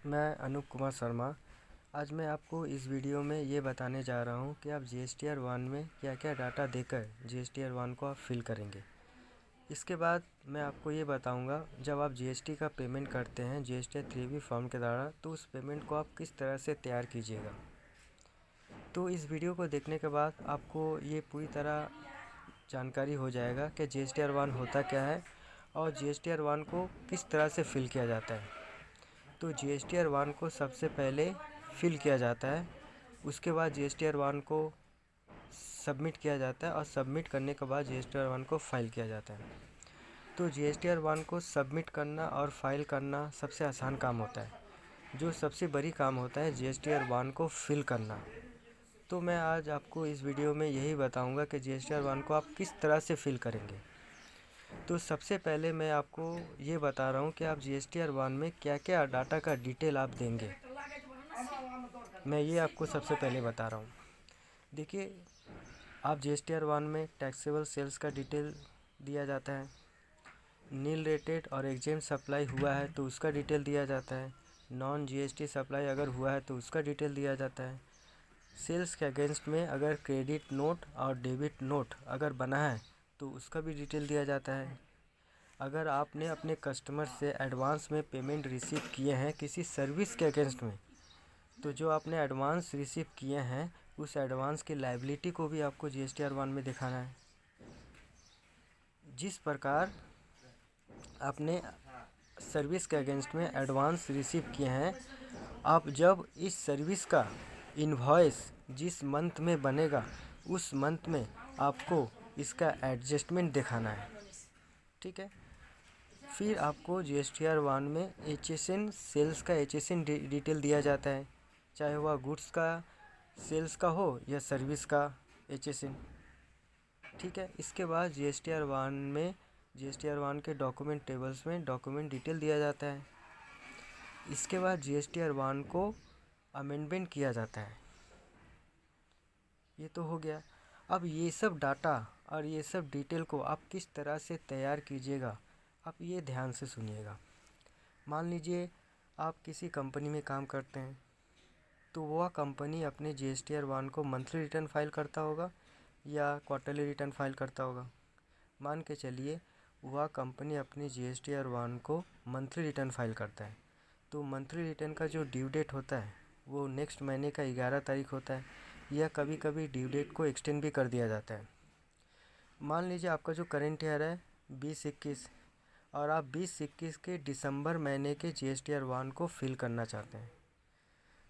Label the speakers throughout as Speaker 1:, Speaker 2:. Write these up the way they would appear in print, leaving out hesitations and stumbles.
Speaker 1: मैं अनूप कुमार शर्मा। आज मैं आपको इस वीडियो में ये बताने जा रहा हूँ कि आप GSTR 1 में क्या क्या डाटा देकर GSTR 1 को आप फिल करेंगे। इसके बाद मैं आपको ये बताऊँगा जब आप GST का पेमेंट करते हैं GSTR 3B फॉर्म के द्वारा, तो उस पेमेंट को आप किस तरह से तैयार कीजिएगा। तो इस वीडियो को देखने के बाद आपको ये पूरी तरह जानकारी हो जाएगा कि GSTR 1 होता क्या है और GSTR 1 को किस तरह से फिल किया जाता है। तो GSTR 1 को सबसे पहले फिल किया जाता है, उसके बाद GSTR 1 को सबमिट किया जाता है और सबमिट करने के बाद GSTR 1 को फाइल किया जाता है। तो GSTR 1 को सबमिट करना और फाइल करना सबसे आसान काम होता है। जो सबसे बड़ी काम होता है GSTR 1 को फिल करना। तो मैं आज आपको इस वीडियो में यही बताऊंगा कि GSTR 1 को आप किस तरह से फिल करेंगे। तो सबसे पहले मैं आपको ये बता रहा हूँ कि आप GSTR 1 में क्या क्या डाटा का डिटेल आप देंगे। मैं ये आपको सबसे पहले बता रहा हूँ। देखिए, आप GSTR 1 में टैक्सेबल सेल्स का डिटेल दिया जाता है, नील रेटेड और एग्जेम्प्ट सप्लाई हुआ है तो उसका डिटेल दिया जाता है, नॉन GST सप्लाई अगर हुआ है तो उसका डिटेल दिया जाता है, सेल्स के अगेंस्ट में अगर क्रेडिट नोट और डेबिट नोट अगर बना है तो उसका भी डिटेल दिया जाता है। अगर आपने अपने कस्टमर से एडवांस में पेमेंट रिसीव किए हैं किसी सर्विस के अगेंस्ट में, तो जो आपने एडवांस रिसीव किए हैं उस एडवांस की लायबिलिटी को भी आपको GSTR 1 में दिखाना है। जिस प्रकार आपने सर्विस के अगेंस्ट में एडवांस रिसीव किए हैं, आप जब इस सर्विस का इनवॉइस जिस मंथ में बनेगा उस मंथ में आपको इसका एडजस्टमेंट दिखाना है। ठीक है। फिर आपको GSTR 1 में HSN सेल्स का HSN डिटेल दिया जाता है, चाहे वह गुड्स का सेल्स का हो या सर्विस का HSN। ठीक है। इसके बाद GSTR 1 में GSTR 1 के डॉक्यूमेंट टेबल्स में डॉक्यूमेंट डिटेल दिया जाता है। इसके बाद GSTR 1 को अमेंडमेंट किया जाता है। ये तो हो गया। अब ये सब डाटा और ये सब डिटेल को आप किस तरह से तैयार कीजिएगा, आप ये ध्यान से सुनिएगा। मान लीजिए आप किसी कंपनी में काम करते हैं, तो वह कंपनी अपने GSTR 1 को मंथली रिटर्न फाइल करता होगा या क्वार्टरली रिटर्न फाइल करता होगा। मान के चलिए वह कंपनी अपनी GSTR 1 को मंथली रिटर्न फाइल करता है, तो मंथली रिटर्न का जो ड्यू डेट होता है वो नेक्स्ट महीने का 11 तारीख होता है, या कभी कभी ड्यू डेट को एक्सटेंड भी कर दिया जाता है। मान लीजिए आपका जो करेंट ईयर है 2021 और आप 2021 के दिसंबर महीने के GSTR 1 को फिल करना चाहते हैं,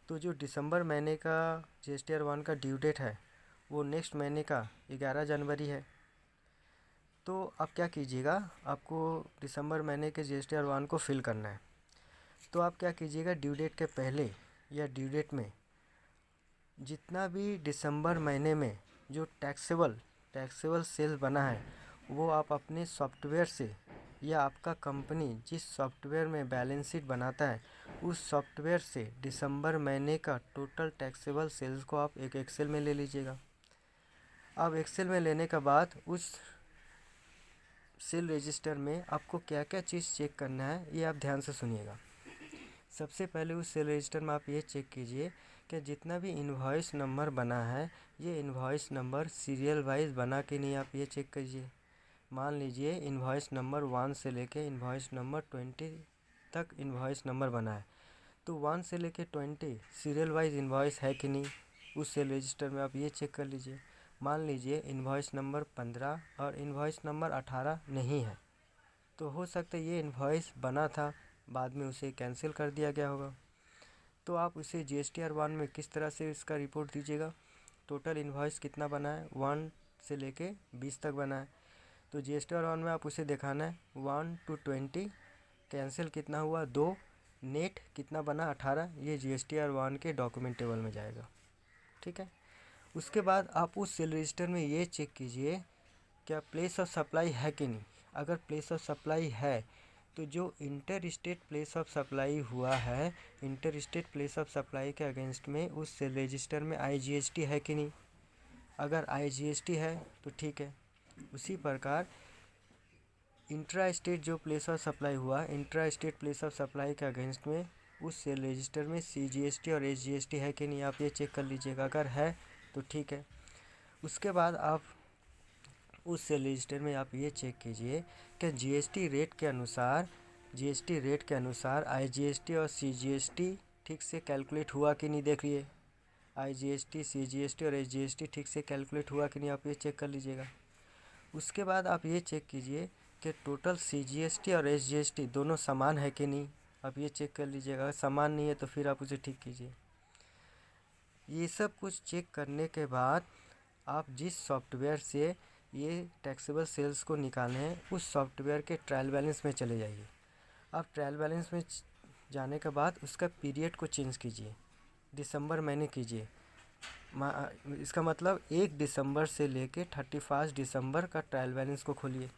Speaker 1: तो जो दिसंबर महीने का GSTR 1 का ड्यू डेट है वो नेक्स्ट महीने का 11 जनवरी है। तो आप क्या कीजिएगा, आपको दिसंबर महीने के GSTR 1 को फिल करना है, तो आप क्या कीजिएगा, ड्यू डेट के पहले या ड्यू डेट में जितना भी दिसंबर महीने में जो टैक्सेबल सेल बना है वो आप अपने सॉफ्टवेयर से या आपका कंपनी जिस सॉफ्टवेयर में बैलेंस शीट बनाता है उस सॉफ्टवेयर से दिसंबर महीने का टोटल टैक्सेबल सेल्स को आप एक एक्सेल में ले लीजिएगा। अब एक्सेल में लेने के बाद उस सेल रजिस्टर में आपको क्या क्या चीज़ चेक करना है ये आप ध्यान से सुनिएगा। सबसे पहले उस सेल रजिस्टर में आप ये चेक कीजिए कि जितना भी इनवॉइस नंबर बना है ये इनवॉइस नंबर सीरियल वाइज बना कि नहीं, आप ये चेक कीजिए। मान लीजिए इनवॉइस नंबर 1 से लेके इनवॉइस नंबर 20 तक इनवॉइस नंबर बना है, तो 1 से लेके 20 सीरियल वाइज इनवॉइस है कि नहीं, उस सेल रजिस्टर में आप ये चेक कर लीजिए। मान लीजिए इनवॉइस नंबर 15 और इनवॉइस नंबर 18 नहीं है, तो हो सकता है ये इनवॉइस बना था बाद में उसे कैंसिल कर दिया गया होगा। तो आप उसे GSTR 1 में किस तरह से इसका रिपोर्ट दीजिएगा, टोटल इनवॉइस कितना बना है 1 से लेके 20 तक बना है, तो GSTR 1 में आप उसे दिखाना है 1 to 20 कैंसिल कितना हुआ 2, नेट कितना बना 18, ये GSTR 1 के डॉक्यूमेंट टेबल में जाएगा। ठीक है। उसके बाद आप उस सेल रजिस्टर में ये चेक कीजिए क्या प्लेस ऑफ सप्लाई है कि नहीं। अगर प्लेस ऑफ सप्लाई है तो जो inter state place of supply हुआ है, inter state place of supply के अगेंस्ट में उस सेल रजिस्टर में IGST है कि नहीं। अगर IGST है तो ठीक है। उसी प्रकार इंट्रा स्टेट जो प्लेस ऑफ सप्लाई हुआ, intra state place of supply के अगेंस्ट में उस सेल रजिस्टर में CGST और SGST है कि नहीं, आप ये चेक कर लीजिएगा। अगर है तो ठीक है। उसके बाद आप उस सेल रजिस्टर में आप ये चेक कीजिए कि GST रेट के अनुसार IGST और CGST ठीक से कैलकुलेट हुआ कि नहीं, देखिए IGST, CGST और SGST ठीक से कैलकुलेट हुआ कि नहीं, आप ये चेक कर लीजिएगा। उसके बाद आप ये चेक कीजिए कि टोटल CGST और SGST दोनों समान है कि नहीं, आप ये चेक कर लीजिएगा। अगर समान नहीं है तो फिर आप उसे ठीक कीजिए। ये सब कुछ चेक करने के बाद आप जिस सॉफ्टवेयर से ये टैक्सेबल सेल्स को निकाले हैं उस सॉफ्टवेयर के ट्रायल बैलेंस में चले जाइए। आप ट्रायल बैलेंस में जाने के बाद उसका पीरियड को चेंज कीजिए, दिसंबर महीने कीजिए। इसका मतलब 1 दिसंबर से लेके 31 दिसंबर का ट्रायल बैलेंस को खोलिए।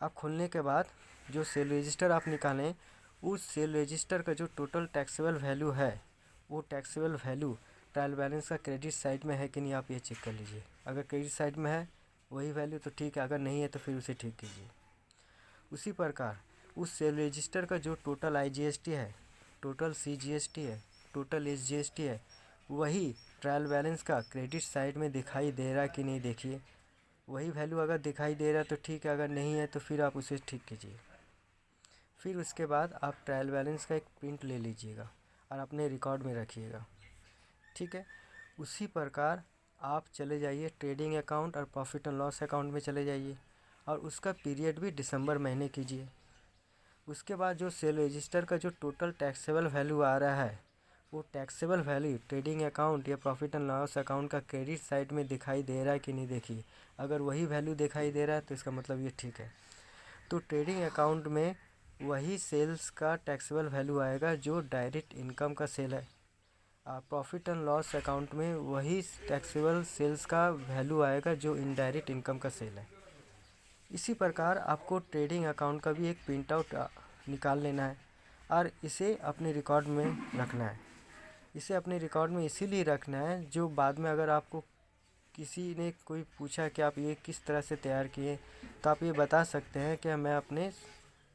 Speaker 1: आप खोलने के बाद जो सेल रजिस्टर आप निकालें उस सेल रजिस्टर का जो टोटल टैक्सेबल वैल्यू है वो टैक्सेबल वैल्यू ट्रायल बैलेंस का क्रेडिट साइड में है कि नहीं, आप ये चेक कर लीजिए। अगर क्रेडिट साइड में है वही वैल्यू तो ठीक है, अगर नहीं है तो फिर उसे ठीक कीजिए। उसी प्रकार उस सेल रजिस्टर का जो टोटल IGST है, टोटल CGST है, टोटल SGST है, वही ट्रायल बैलेंस का क्रेडिट साइड में दिखाई दे रहा है कि नहीं, देखिए। वही वैल्यू अगर दिखाई दे रहा है तो ठीक है, अगर नहीं है तो फिर आप उसे ठीक कीजिए। फिर उसके बाद आप ट्रायल बैलेंस का एक प्रिंट ले लीजिएगा और अपने रिकॉर्ड में रखिएगा, ठीक है। उसी प्रकार आप चले जाइए ट्रेडिंग अकाउंट और प्रॉफिट एंड लॉस अकाउंट में चले जाइए और उसका पीरियड भी दिसंबर महीने कीजिए। उसके बाद जो सेल रजिस्टर का जो टोटल टैक्सेबल वैल्यू आ रहा है वो टैक्सेबल वैल्यू ट्रेडिंग अकाउंट या प्रॉफिट एंड लॉस अकाउंट का क्रेडिट साइड में दिखाई दे रहा है कि नहीं, देखिए। अगर वही वैल्यू दिखाई दे रहा है तो इसका मतलब ये ठीक है। तो ट्रेडिंग अकाउंट में वही सेल्स का टैक्सेबल वैल्यू आएगा जो डायरेक्ट इनकम का सेल है। प्रॉफिट एंड लॉस अकाउंट में वही टैक्सेबल सेल्स का वैल्यू आएगा जो इनडायरेक्ट इनकम का सेल है। इसी प्रकार आपको ट्रेडिंग अकाउंट का भी एक प्रिंट आउट निकाल लेना है और इसे अपने रिकॉर्ड में रखना है। इसे अपने रिकॉर्ड में इसीलिए रखना है जो बाद में अगर आपको किसी ने कोई पूछा कि आप ये किस तरह से तैयार किए तो आप ये बता सकते हैं कि मैं अपने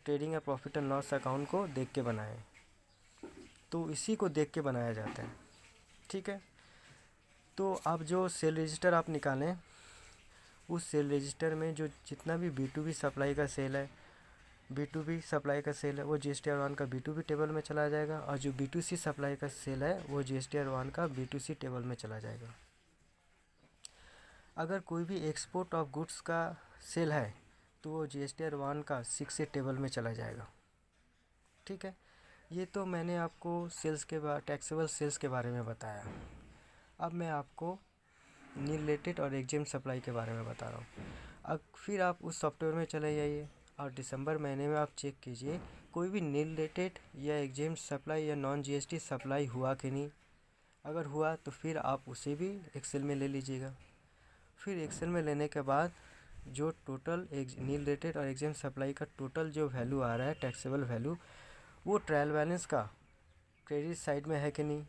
Speaker 1: ट्रेडिंग या प्रॉफिट एंड लॉस अकाउंट को देख के बनाए। तो इसी को देख के बनाया जाता है, ठीक है। तो अब जो सेल रजिस्टर आप निकालें उस सेल रजिस्टर में जो जितना भी B2B सप्लाई का सेल है, B2B सप्लाई का सेल है वो GSTR1 का B2B टेबल में चला जाएगा और जो B2C सप्लाई का सेल है वो GSTR1 का B2C टेबल में चला जाएगा। अगर कोई भी एक्सपोर्ट ऑफ गुड्स का सेल है तो वो GSTR1 का 6 टेबल में चला जाएगा, ठीक है। ये तो मैंने आपको सेल्स के टैक्सेबल सेल्स के बारे में बताया। अब मैं आपको नील रिलेटेड और एग्जेम सप्लाई के बारे में बता रहा हूँ। अब फिर आप उस सॉफ्टवेयर में चले जाइए और दिसंबर महीने में आप चेक कीजिए कोई भी नील रिलेटेड या एग्जेम सप्लाई या नॉन GST सप्लाई हुआ कि नहीं। अगर हुआ तो फिर आप उसे भी एक्सेल में ले लीजिएगा। फिर एक्सेल में लेने के बाद जो टोटल नील रिलेटेड और एग्जेम सप्लाई का टोटल जो वैल्यू आ रहा है टैक्सेबल वैल्यू वो ट्रायल बैलेंस का क्रेडिट साइड में है कि नहीं,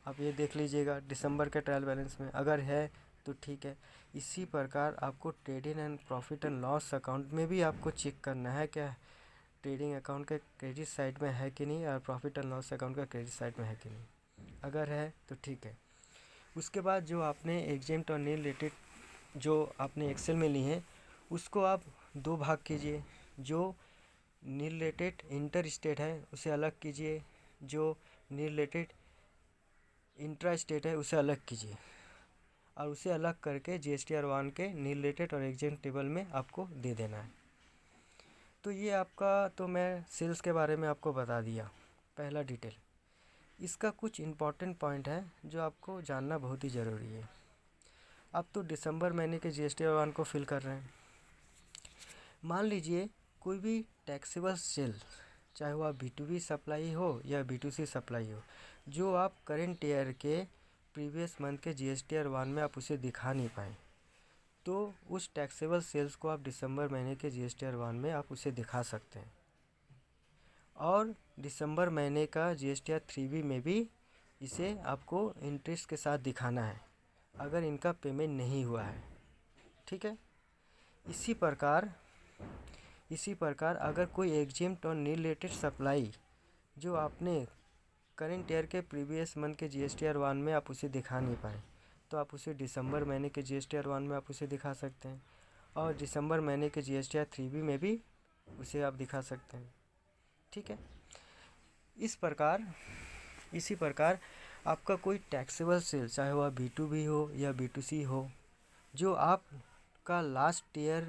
Speaker 1: आप ये देख लीजिएगा दिसंबर के ट्रायल बैलेंस में। अगर है तो ठीक है। इसी प्रकार आपको trading and profit and loss account में भी आपको चेक करना है क्या ट्रेडिंग अकाउंट के क्रेडिट साइड में है कि नहीं और प्रॉफिट एंड लॉस अकाउंट का क्रेडिट साइड में है कि नहीं। अगर है तो ठीक है। उसके बाद जो आपने एग्जेम्प्ट और नील रिलेटेड जो आपने एक्सेल में ली हैं उसको आप 2 भाग कीजिए। जो नील रिलेटेड इंटर स्टेट है उसे अलग कीजिए, जो नील रिलेटेड इंट्रा स्टेट है उसे अलग कीजिए और उसे अलग करके GSTR1 के नील रिलेटेड और एग्जेम टेबल में आपको दे देना है। तो ये आपका तो मैं सेल्स के बारे में आपको बता दिया पहला डिटेल। इसका कुछ इम्पॉर्टेंट पॉइंट है जो आपको जानना बहुत ही ज़रूरी है। अब तो दिसंबर महीने के GSTR1 को फिल कर रहे हैं। मान लीजिए कोई भी टैक्सेबल सेल चाहे वह B2B सप्लाई हो या B2C सप्लाई हो जो आप करेंट ईयर के प्रीवियस मंथ के GSTR1 में आप उसे दिखा नहीं पाए तो उस टैक्सेबल सेल्स को आप दिसंबर महीने के GSTR1 में आप उसे दिखा सकते हैं और दिसंबर महीने का GSTR3B में भी इसे आपको इंटरेस्ट के साथ दिखाना है अगर इनका पेमेंट नहीं हुआ है, ठीक है। इसी प्रकार अगर कोई एग्जेम्प्ट और नील रिलेटेड सप्लाई जो आपने करेंट ईयर के प्रीवियस मंथ के GSTR 1 में आप उसे दिखा नहीं पाए तो आप उसे दिसंबर महीने के GSTR 1 में आप उसे दिखा सकते हैं, और दिसंबर महीने के GSTR 3 में भी उसे आप दिखा सकते हैं। ठीक है। इसी प्रकार आपका कोई टैक्सेबल सेल, चाहे वह B2B हो या B2C हो, जो आपका लास्ट ईयर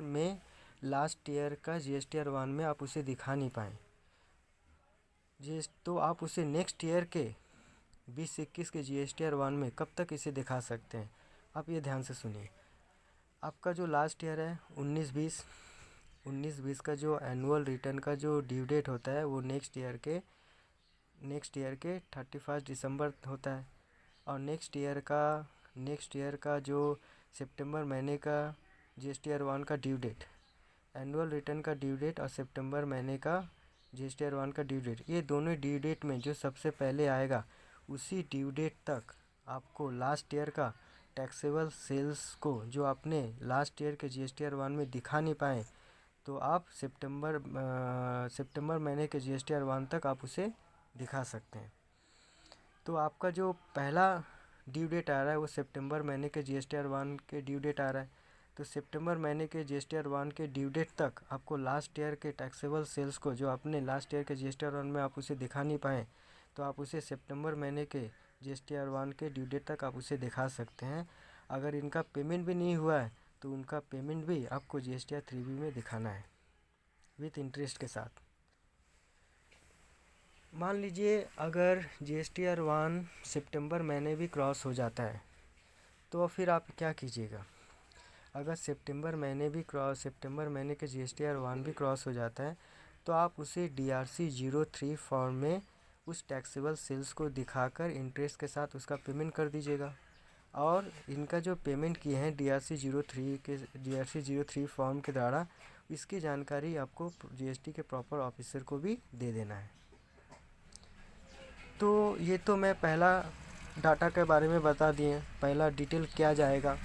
Speaker 1: का GSTR 1 में आप उसे दिखा नहीं पाए तो आप उसे नेक्स्ट ईयर के 20-21 के GSTR 1 में कब तक इसे दिखा सकते हैं। आप ये ध्यान से सुनिए। आपका जो लास्ट ईयर है 19-20 का जो एनुअल रिटर्न का जो ड्यू डेट होता है वो नेक्स्ट ईयर के 31 दिसंबर होता है, और नेक्स्ट ईयर का जो सितंबर महीने का GSTR 1 का ड्यू डेट, एनुअल रिटर्न का ड्यू डेट और सितंबर महीने का GSTR 1 का ड्यू डेट, ये दोनों ड्यू डेट में जो सबसे पहले आएगा उसी ड्यू डेट तक आपको लास्ट ईयर का टैक्सेबल सेल्स को, जो आपने लास्ट ईयर के GSTR 1 में दिखा नहीं पाए, तो आप सितंबर महीने के GSTR 1 तक आप उसे दिखा सकते हैं। तो आपका जो पहला ड्यू डेट आ रहा है वो सितंबर महीने के GSTR 1 के ड्यू डेट आ रहा है, तो सितंबर महीने के GSTR 1 के ड्यू डेट तक आपको लास्ट ईयर के टैक्सेबल सेल्स को, जो आपने लास्ट ईयर के GSTR 1 में आप उसे दिखा नहीं पाए, तो आप उसे सितंबर महीने के GSTR 1 के ड्यू डेट तक आप उसे दिखा सकते हैं। अगर इनका पेमेंट भी नहीं हुआ है तो उनका पेमेंट भी आपको GSTR 3B में दिखाना है विथ इंटरेस्ट के साथ। मान लीजिए अगर GSTR 1 सितंबर महीने भी क्रॉस हो जाता है तो फिर आप क्या कीजिएगा। अगर सितंबर महीने के GSTR 1 भी क्रॉस हो जाता है तो आप उसे DRC-03 फॉर्म में उस टैक्सेबल सेल्स को दिखाकर इंटरेस्ट के साथ उसका पेमेंट कर दीजिएगा। और इनका जो पेमेंट किए हैं DRC-03 फॉर्म के द्वारा, इसकी जानकारी आपको GST के प्रॉपर ऑफिसर को भी दे देना है। तो ये तो मैं पहला डाटा के बारे में बता दिए, पहला डिटेल क्या जाएगा।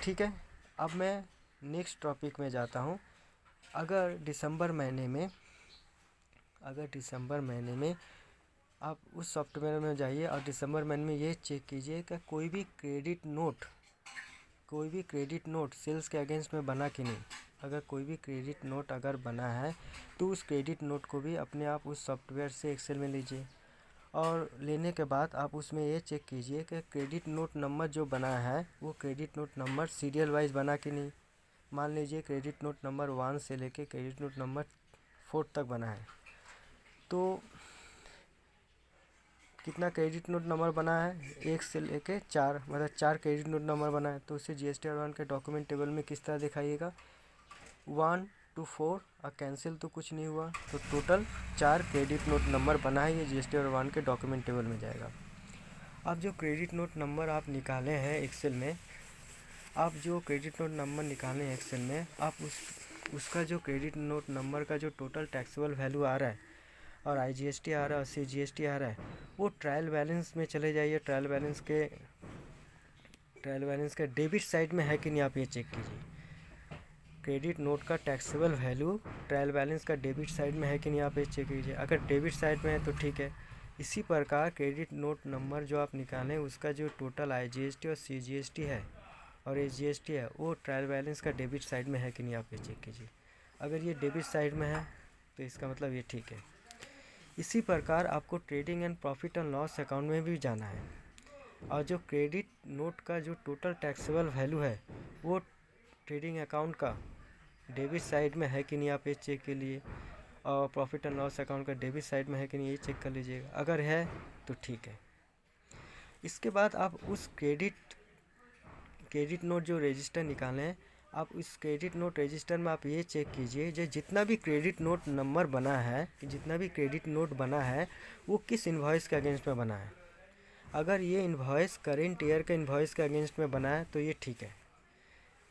Speaker 1: ठीक है। अब मैं नेक्स्ट टॉपिक में जाता हूँ। अगर दिसंबर महीने में आप उस सॉफ्टवेयर में जाइए और दिसंबर महीने में ये चेक कीजिए कि कोई भी क्रेडिट नोट सेल्स के अगेंस्ट में बना कि नहीं। अगर कोई भी क्रेडिट नोट अगर बना है तो उस क्रेडिट नोट को भी अपने आप उस सॉफ्टवेयर से एक्सेल में लीजिए, और लेने के बाद आप उसमें ये चेक कीजिए कि क्रेडिट नोट नंबर जो बना है वो credit note number serial wise बना कि नहीं। मान लीजिए क्रेडिट नोट नंबर 1 से लेके क्रेडिट नोट नंबर 4 तक बना है, तो कितना क्रेडिट नोट नंबर बना है, 1 से लेके 4, मतलब 4 क्रेडिट नोट नंबर बना है। तो उसे GSTR 1 के डॉक्यूमेंट टेबल में किस तरह दिखाइएगा, 1 to 4, और कैंसिल तो कुछ नहीं हुआ, तो टोटल 4 क्रेडिट नोट नंबर बना है, ये GSTR 1 के डॉक्यूमेंट टेबल में जाएगा। अब जो क्रेडिट नोट नंबर आप निकाले हैं एक्सेल में, आप उसका जो क्रेडिट नोट नंबर का जो टोटल टैक्सेबल वैल्यू आ रहा है और IGST आ रहा है और CGST आ रहा है, वो ट्रायल बैलेंस में चले जाइए। ट्रायल बैलेंस के डेबिट साइड में है कि नहीं, आप ये चेक कीजिए। क्रेडिट नोट का टैक्सेबल वैल्यू ट्रायल बैलेंस का डेबिट साइड में है कि नहीं, आप ये चेक कीजिए। अगर डेबिट साइड में है तो ठीक है। इसी प्रकार क्रेडिट नोट नंबर जो आप निकालें उसका जो टोटल IGST और CGST है और SGST है, वो ट्रायल बैलेंस का डेबिट साइड में है कि नहीं, आप ये चेक कीजिए। अगर ये डेबिट साइड में है तो इसका मतलब ये ठीक है। इसी प्रकार आपको trading and profit and loss account में भी जाना है, और जो क्रेडिट नोट का जो टोटल टैक्सेबल वैल्यू है वो ट्रेडिंग अकाउंट का डेबिट साइड में है कि नहीं, आप ये चेक के लिए, और प्रॉफिट एंड लॉस अकाउंट का डेबिट साइड में है कि नहीं, ये चेक कर लीजिएगा। अगर है तो ठीक है। इसके बाद आप उस क्रेडिट नोट जो रजिस्टर निकाले हैं, आप उस क्रेडिट नोट रजिस्टर में आप ये चेक कीजिए जो जितना भी क्रेडिट नोट बना है वो किस इन्वॉइस के अगेंस्ट में बना है। अगर ये इन्वॉइस करेंट ईयर के इन्वॉइस के अगेंस्ट में बना है तो ये ठीक है।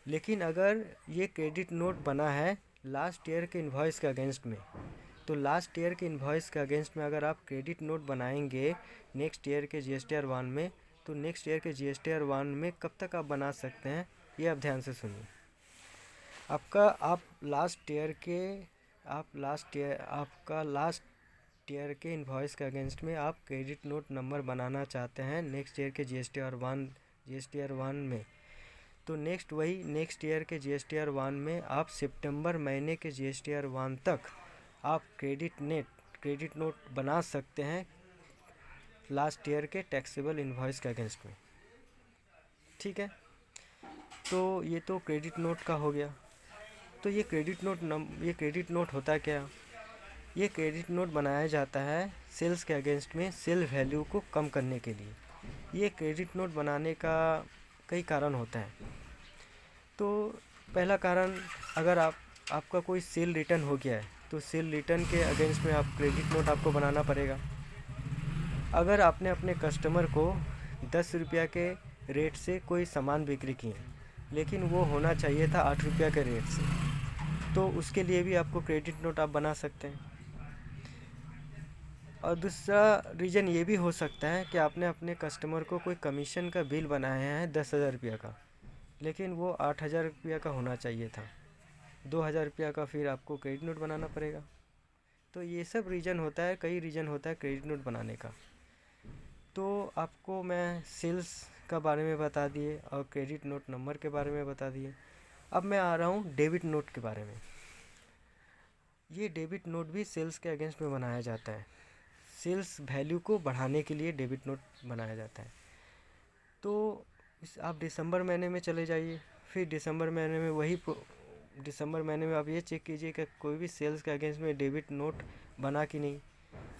Speaker 1: लेकिन अगर ये क्रेडिट नोट बना है लास्ट ईयर के इन्वॉइस के अगेंस्ट में, तो लास्ट ईयर के इन्वॉइस के अगेंस्ट में अगर आप क्रेडिट नोट बनाएंगे नेक्स्ट ईयर के GSTR 1 में, तो नेक्स्ट ईयर के GSTR 1 में कब तक आप बना सकते हैं, ये आप ध्यान से सुनिए। आपका लास्ट ईयर के इन्वॉइस के अगेंस्ट में आप क्रेडिट नोट नंबर बनाना चाहते हैं नेक्स्ट ईयर के GSTR 1 में, तो नेक्स्ट ईयर के GSTR 1 में आप सितंबर महीने के GSTR 1 तक आप क्रेडिट नोट बना सकते हैं लास्ट ईयर के टैक्सेबल इन्वॉइस के अगेंस्ट में। ठीक है, तो ये तो क्रेडिट नोट का हो गया। तो ये क्रेडिट नोट होता क्या? ये क्रेडिट नोट बनाया जाता है सेल्स के अगेंस्ट में सेल वैल्यू को कम करने के लिए। ये क्रेडिट नोट बनाने का कई कारण होता है। तो पहला कारण, अगर आपका कोई सेल रिटर्न हो गया है तो सेल रिटर्न के अगेंस्ट में आप क्रेडिट नोट आपको बनाना पड़ेगा। अगर आपने अपने कस्टमर को 10 रुपया के रेट से कोई सामान बिक्री किए लेकिन वो होना चाहिए था 8 रुपया के रेट से, तो उसके लिए भी आपको क्रेडिट नोट आप बना सकते हैं। और दूसरा रीज़न ये भी हो सकता है कि आपने अपने कस्टमर को कोई कमीशन का बिल बनाया है 10,000 रुपया का, लेकिन वो 8,000 रुपया का होना चाहिए था, 2,000 रुपया का, फिर आपको क्रेडिट नोट बनाना पड़ेगा। तो ये सब रीज़न होता है, कई रीज़न होता है क्रेडिट नोट बनाने का। तो आपको मैं सेल्स का बारे में बता दिए और क्रेडिट नोट नंबर के बारे में बता दिए। अब मैं आ रहा हूँ डेबिट नोट के बारे में। ये डेबिट नोट भी सेल्स के अगेंस्ट में बनाया जाता है। सेल्स वैल्यू को बढ़ाने के लिए डेबिट नोट बनाया जाता है। तो आप दिसंबर महीने में चले जाइए, फिर दिसंबर महीने में आप ये चेक कीजिए कि कोई भी सेल्स के अगेंस्ट में डेबिट नोट बना कि नहीं।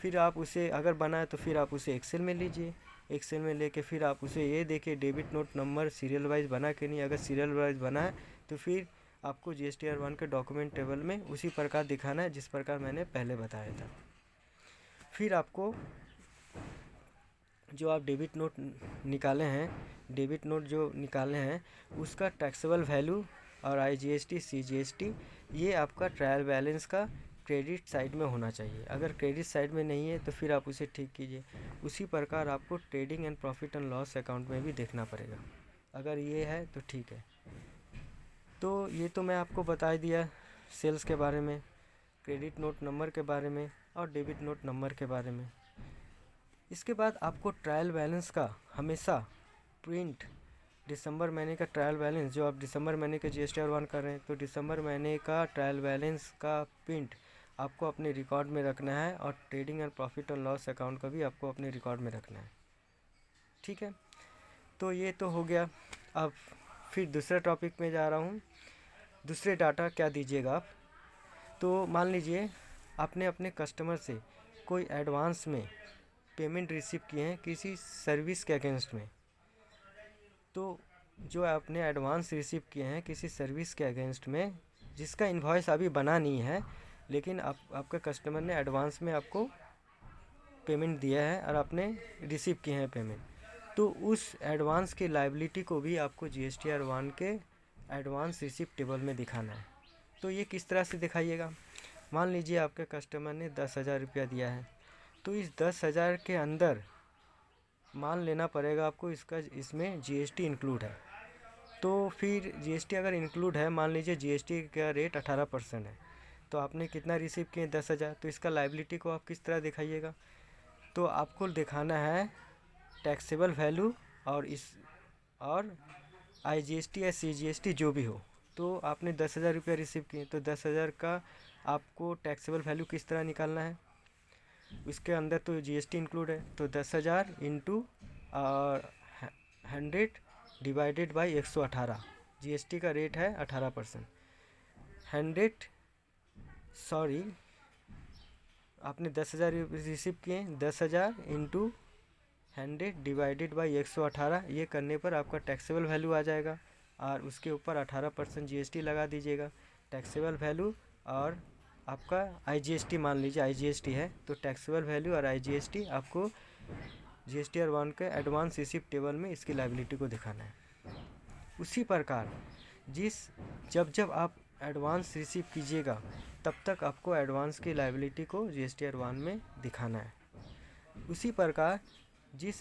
Speaker 1: फिर आप उसे, अगर बना है तो फिर आप उसे एक्सेल में लीजिए, एक्सेल में लेके फिर आप उसे ये देखिए debit note number serial wise बना कि नहीं। अगर सीरियल वाइज बना है तो फिर आपको GSTR 1 के डॉक्यूमेंट टेबल में उसी प्रकार दिखाना है जिस प्रकार मैंने पहले बताया था। फिर आपको जो आप डेबिट नोट निकाले हैं उसका टैक्सेबल वैल्यू और IGST CGST ये आपका ट्रायल बैलेंस का क्रेडिट साइड में होना चाहिए। अगर क्रेडिट साइड में नहीं है तो फिर आप उसे ठीक कीजिए। उसी प्रकार आपको trading and profit and loss account में भी देखना पड़ेगा। अगर ये है तो ठीक है। तो ये तो मैं आपको बता दिया सेल्स के बारे में, क्रेडिट नोट नंबर के बारे में और डेबिट नोट नंबर के बारे में। इसके बाद आपको ट्रायल बैलेंस का हमेशा प्रिंट, दिसंबर महीने का ट्रायल बैलेंस, जो आप दिसंबर महीने के GSTR 1 कर रहे हैं तो दिसंबर महीने का ट्रायल बैलेंस का प्रिंट आपको अपने रिकॉर्ड में रखना है और ट्रेडिंग एंड प्रॉफिट और लॉस अकाउंट का भी आपको अपने रिकॉर्ड में रखना है। ठीक है, तो ये तो हो गया। अब फिर दूसरे टॉपिक में जा रहा हूँ। दूसरे डाटा क्या दीजिएगा आप? तो मान लीजिए आपने अपने कस्टमर से कोई एडवांस में पेमेंट रिसीव किए हैं किसी सर्विस के अगेंस्ट में। तो जो आपने एडवांस रिसीव किए हैं किसी सर्विस के अगेंस्ट में जिसका इन्वॉइस अभी बना नहीं है, लेकिन आपका कस्टमर ने एडवांस में आपको पेमेंट दिया है और आपने रिसीव किए हैं पेमेंट, तो उस एडवांस की लायबिलिटी को भी आपको GSTR 1 के एडवांस रिसीव टेबल में दिखाना है। तो ये किस तरह से दिखाइएगा? मान लीजिए आपके कस्टमर ने 10,000 रुपया दिया है, तो इस 10,000 के अंदर मान लेना पड़ेगा आपको इसमें GST इंक्लूड है। तो फिर GST अगर इंक्लूड है, मान लीजिए GST का रेट 18% है, तो आपने कितना रिसीव किए? 10,000। तो इसका लायबिलिटी को आप किस तरह दिखाइएगा? तो आपको दिखाना है टैक्सेबल वैल्यू और IGST या CGST जो भी हो। तो आपने 10,000 रुपया रिसीव किए, तो 10,000 का आपको टैक्सेबल वैल्यू किस तरह निकालना है? उसके अंदर तो GST इंक्लूड है, तो 10,000 इंटू 100 डिवाइडेड बाई 118। GST का रेट है 18%। आपने 10,000 रिसीव किए, 10,000 इंटू 100 डिवाइडेड बाई 118, ये करने पर आपका टैक्सेबल वैल्यू आ जाएगा और उसके ऊपर 18% GST लगा दीजिएगा। टैक्सेबल वैल्यू और आपका IGST, मान लीजिए IGST है, तो टैक्सेबल वैल्यू और IGST आपको GSTR 1 के एडवांस रिसीव टेबल में इसकी लायबिलिटी को दिखाना है। उसी प्रकार जब आप एडवांस रिसीव कीजिएगा तब तक आपको एडवांस की लायबिलिटी को GSTR 1 में दिखाना है। उसी प्रकार जिस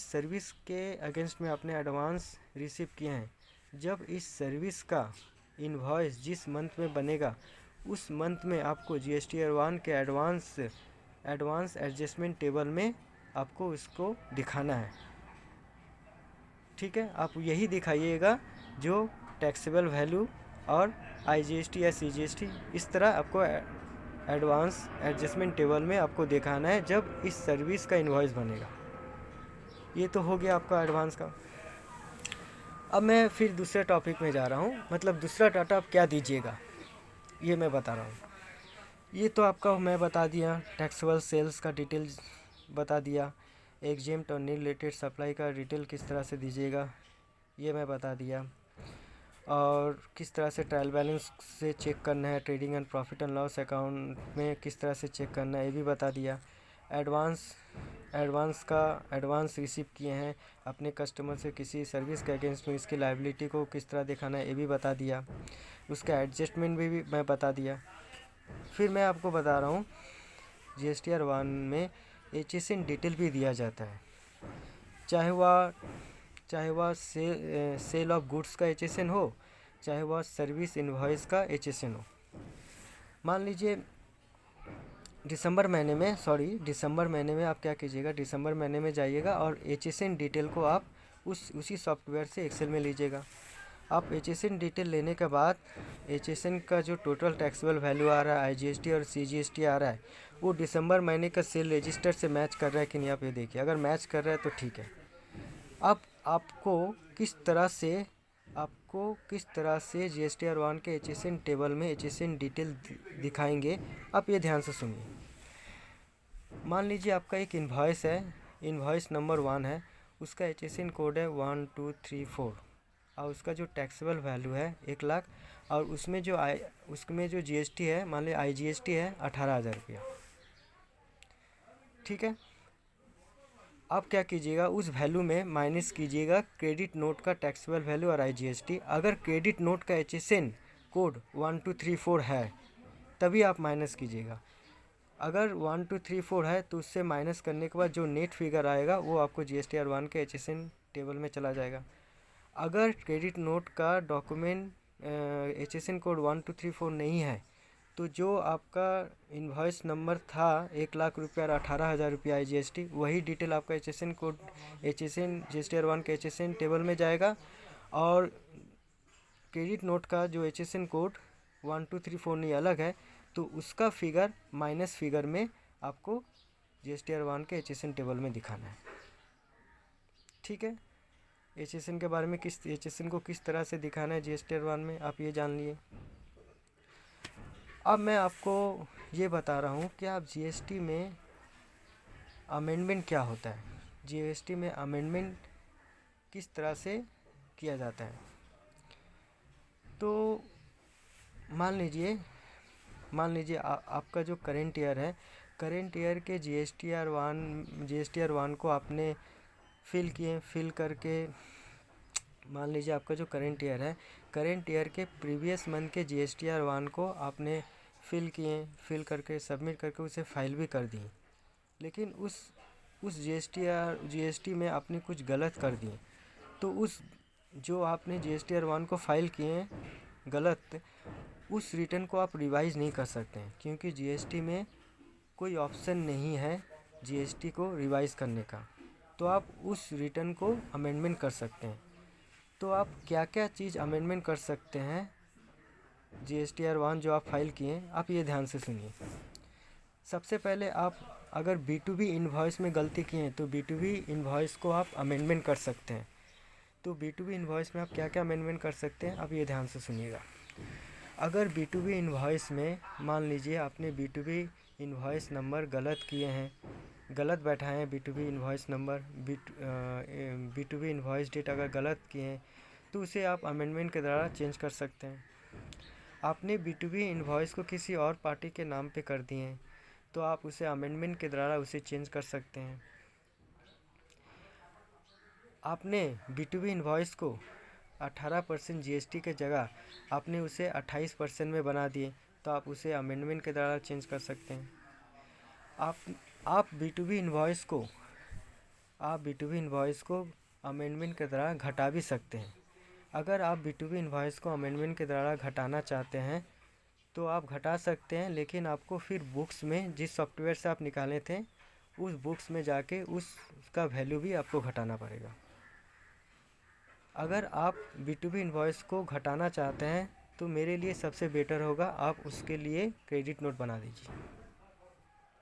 Speaker 1: सर्विस के अगेंस्ट में आपने एडवांस रिसीव किए हैं, जब इस सर्विस का इन्वॉइस जिस मंथ में बनेगा उस मंथ में आपको जीएसटी ईयर 1 के एडवांस एडजस्टमेंट टेबल में आपको इसको दिखाना है। ठीक है, आप यही दिखाइएगा जो टैक्सेबल वैल्यू और आईजीएसटी या सीजीएसटी, इस तरह आपको एडवांस एडजस्टमेंट टेबल में आपको दिखाना है जब इस सर्विस का इनवॉइस बनेगा। ये तो हो गया आपका एडवांस का। अब मैं फिर दूसरे टॉपिक में जा रहा हूँ, मतलब दूसरा डाटा आप क्या दीजिएगा ये मैं बता रहा हूँ। ये तो आपका मैं बता दिया, टैक्सेबल सेल्स का डिटेल बता दिया, एग्जेम्प्ट और नी रिलेटेड सप्लाई का डिटेल किस तरह से दीजिएगा ये मैं बता दिया, और किस तरह से ट्रायल बैलेंस से चेक करना है, trading and profit and loss account में किस तरह से चेक करना है ये भी बता दिया। एडवांस रिसीव किए हैं अपने कस्टमर से किसी सर्विस के अगेंस्ट में, इसकी लायबिलिटी को किस तरह दिखाना है ये भी बता दिया, उसका एडजस्टमेंट भी मैं बता दिया। फिर मैं आपको बता रहा हूँ जीएसटीआर 1 में HSN डिटेल भी दिया जाता है, चाहे वह सेल ऑफ गुड्स का HSN हो, चाहे वह सर्विस इनवॉइस का HSN हो। मान लीजिए दिसंबर महीने में आप क्या कीजिएगा, दिसंबर महीने में जाइएगा और HSN डिटेल को आप उसी सॉफ्टवेयर से एक्सेल में लीजिएगा। आप HSN डिटेल लेने के बाद HSN का जो टोटल टैक्सेबल वैल्यू आ रहा है, IGST और CGST आ रहा है, वो दिसंबर महीने का सेल रजिस्टर से मैच कर रहा है कि नहीं, आप ये देखिए। अगर मैच कर रहा है तो ठीक है। अब आपको किस तरह से GSTR 1 के HSN टेबल में HSN डिटेल दिखाएंगे, आप ये ध्यान से सुनिए। मान लीजिए आपका एक इन्वॉइस है, इन्वॉइस नंबर 1 है, उसका HSN कोड है 1234 और उसका जो टैक्सेबल वैल्यू है 1,00,000 और उसमें जो GST है, मान लीजिए IGST है 18,000 रुपया। ठीक है, आप क्या कीजिएगा, उस वैल्यू में माइनस कीजिएगा क्रेडिट नोट का टैक्सेबल वैल्यू और IGST। अगर क्रेडिट नोट का HSN कोड 1234 है तभी आप माइनस कीजिएगा। अगर 1234 है तो उससे माइनस करने के बाद जो नेट फिगर आएगा वो आपको GSTR 1 के HSN टेबल में चला जाएगा। अगर क्रेडिट नोट का डॉक्यूमेंट HSN कोड 1234 नहीं है तो जो आपका इन्वॉइस नंबर था 1,00,000 रुपया और 18,000 रुपया IGST, वही डिटेल आपका HSN कोड GSTR 1 के HSN टेबल में जाएगा और क्रेडिट नोट का जो HSN कोड 1234 नहीं अलग है तो उसका फिगर माइनस फिगर में आपको GSTR 1 के HSN टेबल में दिखाना है। ठीक है, HSN के बारे में HSN को किस तरह से दिखाना है GSTR 1 में आप ये जान लिए। अब मैं आपको ये बता रहा हूँ कि आप GST में अमेंडमेंट क्या होता है, GST में अमेंडमेंट किस तरह से किया जाता है। तो मान लीजिए आपका जो करेंट ईयर है, करेंट ईयर के GSTR 1 को आपने फिल करके, मान लीजिए आपका जो करेंट ईयर है, करेंट ईयर के प्रीवियस मंथ के GSTR 1 को आपने फिल करके सबमिट करके उसे फाइल भी कर दी, लेकिन उस GST में आपने कुछ गलत कर दिए, तो उस जो आपने GSTR 1 को फाइल किए गलत, उस रिटर्न को आप रिवाइज़ नहीं कर सकते हैं क्योंकि GST में कोई ऑप्शन नहीं है GST को रिवाइज़ करने का। तो आप उस रिटर्न को अमेंडमेंट कर सकते हैं। तो आप क्या क्या चीज़ अमेंडमेंट कर सकते हैं GSTR 1 जो आप फाइल किए, आप ये ध्यान से सुनिए। सबसे पहले आप अगर B2B इन्वॉइस में गलती किए हैं तो B2B इन्वॉइस को आप अमेंडमेंट कर सकते हैं। तो B2B इन्वॉइस में आप क्या क्या अमेंडमेंट कर सकते हैं, आप ये ध्यान से सुनिएगा। अगर B2B इन्वॉइस में मान लीजिए आपने B2B इन्वॉइस नंबर गलत किए हैं, गलत बैठाए हैं B2B invoice number, B2B invoice date अगर गलत किए हैं तो उसे आप अमेंडमेंट के द्वारा चेंज कर सकते हैं। आपने B2B इन्वॉइस को किसी और पार्टी के नाम पे कर दिए हैं तो आप उसे अमेंडमेंट के द्वारा उसे चेंज कर सकते हैं। आपने B2B इन्वॉइस को 18% GST के जगह आपने उसे 28% में बना दिए तो आप उसे अमेंडमेंट के द्वारा चेंज कर सकते हैं। आप B2B इन्वॉइस को अमेंडमेंट के द्वारा घटा भी सकते हैं। अगर आप B2B इन्वॉइस को अमेंडमेंट के द्वारा घटाना चाहते हैं तो आप घटा सकते हैं, लेकिन आपको फिर बुक्स में जिस सॉफ्टवेयर से आप निकाले थे उस बुक्स में जाके उसका वैल्यू भी आपको घटाना पड़ेगा। अगर आप B2B इन्वॉइस को घटाना चाहते हैं तो मेरे लिए सबसे बेटर होगा आप उसके लिए क्रेडिट नोट बना दीजिए।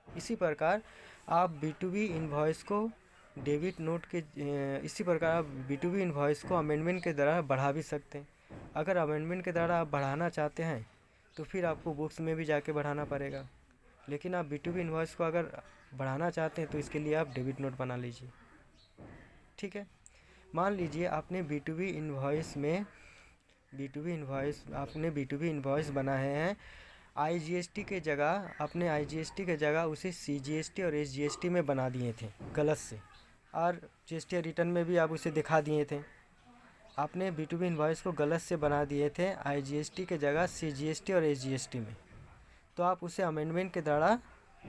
Speaker 1: इसी प्रकार आप B2B इन्वॉइस को डेबिट नोट के इसी प्रकार आप B2B इन्वॉइस को अमेंडमेंट के द्वारा बढ़ा भी सकते हैं। अगर अमेंडमेंट के द्वारा आप बढ़ाना चाहते हैं तो फिर आपको बुक्स में भी जाके बढ़ाना पड़ेगा, लेकिन आप B2B इन्वॉइस को अगर बढ़ाना चाहते हैं तो इसके लिए आप डेबिट नोट बना लीजिए। ठीक है, मान लीजिए आपने B2B इन्वॉइस बनाए हैं IGST के जगह, आपने IGST के जगह उसे CGST और SGST में बना दिए थे गलत से, और GST रिटर्न में भी आप उसे दिखा दिए थे। आपने B2B इन्वॉइस को गलत से बना दिए थे IGST के जगह CGST और SGST में, तो आप उसे अमेंडमेंट के द्वारा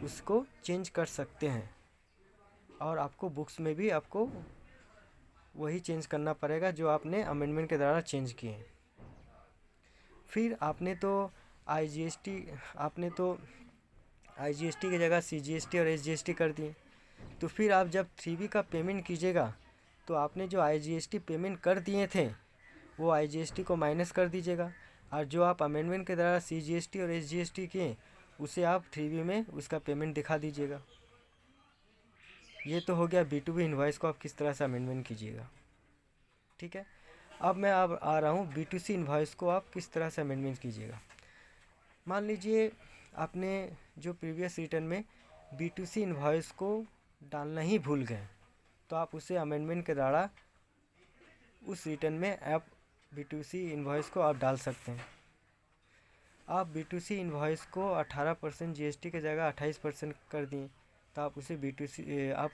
Speaker 1: उसको चेंज कर सकते हैं, और आपको बुक्स में भी आपको वही चेंज करना पड़ेगा जो आपने अमेंडमेंट के द्वारा चेंज किए। फिर आपने तो IGST की जगह CGST और SGST कर दिए, तो फिर आप जब 3B का पेमेंट कीजिएगा तो आपने जो IGST पेमेंट कर दिए थे वो IGST को माइनस कर दीजिएगा, और जो आप अमेंडमेंट के द्वारा CGST और SGST किए उसे आप 3B में उसका पेमेंट दिखा दीजिएगा। ये तो हो गया B2B इन्वॉइस को आप किस तरह से अमेंडमेंट कीजिएगा। ठीक है, अब मैं आ रहा हूँ B2C इन्वॉइस को आप किस तरह से अमेंडमेंट कीजिएगा। मान लीजिए आपने जो प्रीवियस रिटर्न में B2C इन्वॉइस को डालना ही भूल गए, तो आप उसे अमेंडमेंट के द्वारा उस रिटर्न में आप B2C इन्वॉइस को आप डाल सकते हैं। आप B2C इन्वॉइस को 18% GST के जगह 28% कर दिए, तो आप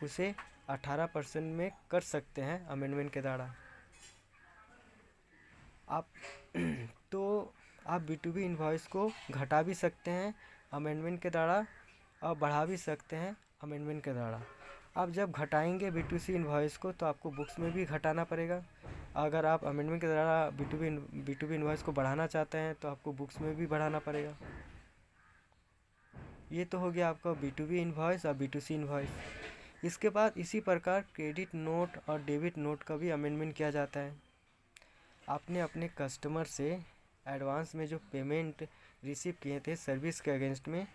Speaker 1: उसे 18% में कर सकते हैं अमेंडमेंट के द्वारा। आप B2B इन्वॉइस को घटा भी सकते हैं अमेंडमेंट के द्वारा, और बढ़ा भी सकते हैं अमेंडमेंट के द्वारा। आप जब घटाएंगे B2C इन्वॉइस को तो आपको बुक्स में भी घटाना पड़ेगा। अगर आप अमेंडमेंट के द्वारा B2B इन्वॉइस को बढ़ाना चाहते हैं तो आपको बुक्स में भी बढ़ाना पड़ेगा। ये तो हो गया आपका B2B इन्वॉइस और B2C इन्वॉइस। इसके बाद इसी प्रकार क्रेडिट नोट और डेबिट नोट का भी अमेंडमेंट किया जाता है। आपने अपने कस्टमर से एडवांस में जो पेमेंट रिसीव किए थे सर्विस के अगेंस्ट में,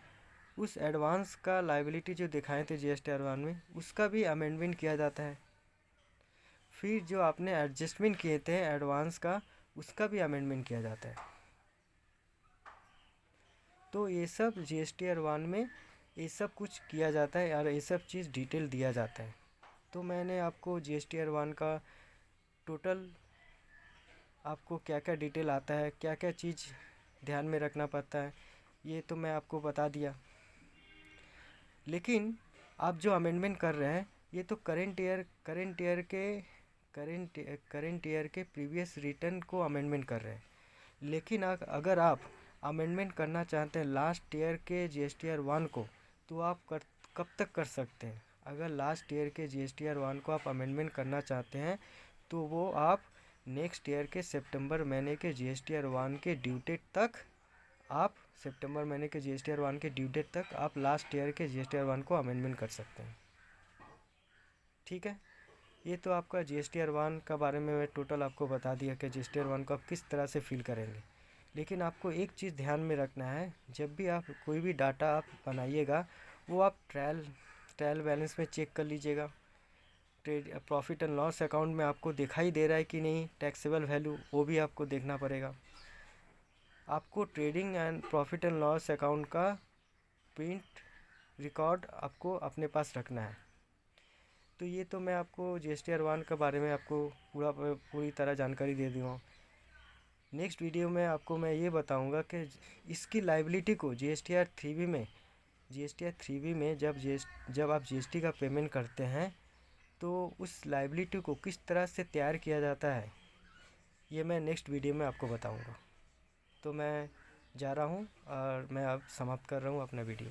Speaker 1: उस एडवांस का लायबिलिटी जो दिखाए थे GST-R1 में, उसका भी अमेंडमेंट किया जाता है। फिर जो आपने एडजस्टमेंट किए थे एडवांस का, उसका भी अमेंडमेंट किया जाता है। तो ये सब GST-R1 में ये सब कुछ किया जाता है और ये सब चीज़ डिटेल दिया जाता है। तो मैंने आपको GST-R1 का टोटल आपको क्या क्या डिटेल आता है, क्या क्या चीज़ ध्यान में रखना पड़ता है, ये तो मैं आपको बता दिया। लेकिन आप जो अमेंडमेंट कर रहे हैं ये तो करेंट ईयर के प्रीवियस रिटर्न को अमेंडमेंट कर रहे हैं। लेकिन अगर आप अमेंडमेंट करना चाहते हैं लास्ट ईयर के GST-R1 को, तो आप कब तक कर सकते हैं। अगर लास्ट ईयर के GST-R1 को आप अमेंडमेंट करना चाहते हैं तो वो आप नेक्स्ट ईयर के सितंबर महीने के GST-R1 के ड्यू डेट तक आप लास्ट ईयर के GST-R1 को अमेंडमेंट कर सकते हैं। ठीक है, ये तो आपका GST-R1 का बारे में मैं टोटल आपको बता दिया कि GST-R1 को आप किस तरह से फिल करेंगे। लेकिन आपको एक चीज़ ध्यान में रखना है, जब भी आप कोई भी डाटा आप बनाइएगा वो आप ट्रायल बैलेंस में चेक कर लीजिएगा। प्रॉफिट एंड लॉस अकाउंट में आपको दिखाई दे रहा है कि नहीं टैक्सेबल वैल्यू, वो भी आपको देखना पड़ेगा। आपको trading and profit and loss account का प्रिंट रिकॉर्ड आपको अपने पास रखना है। तो ये तो मैं आपको GST-R1 के बारे में आपको पूरी तरह जानकारी दे दूँगा। नेक्स्ट वीडियो में आपको मैं ये बताऊंगा कि इसकी लायबिलिटी को GST-R3B में जब आप GST का पेमेंट करते हैं तो उस लायबिलिटी को किस तरह से तैयार किया जाता है, ये मैं नेक्स्ट वीडियो में आपको बताऊंगा। तो मैं जा रहा हूँ और मैं अब समाप्त कर रहा हूँ अपना वीडियो।